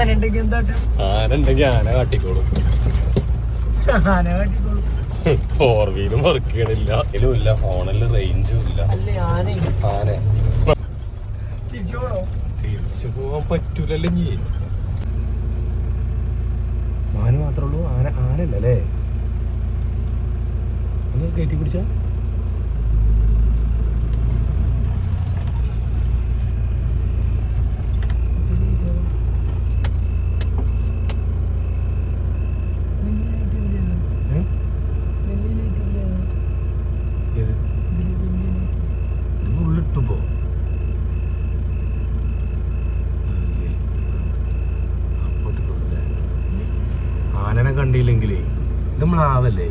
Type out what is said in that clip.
ആന കാട്ടിക്കോളും. 4 വീലും വർക്ക് ചെയ്യണില്ല, ഇതിലുമില്ല, ഫോണില് റേഞ്ചും ഇല്ല. ആന തിരിച്ചു പോവാൻ പറ്റൂലല്ലേ? നീ മാന് മാത്രമേ ഉള്ളൂ, ആനല്ലേ? ഒന്ന് കയറ്റി പിടിച്ച ഉള്ളിട്ടുമ്പോ ആനനെ കണ്ടില്ലെങ്കിലേ ഇത് നമ്മളാവല്ലേ?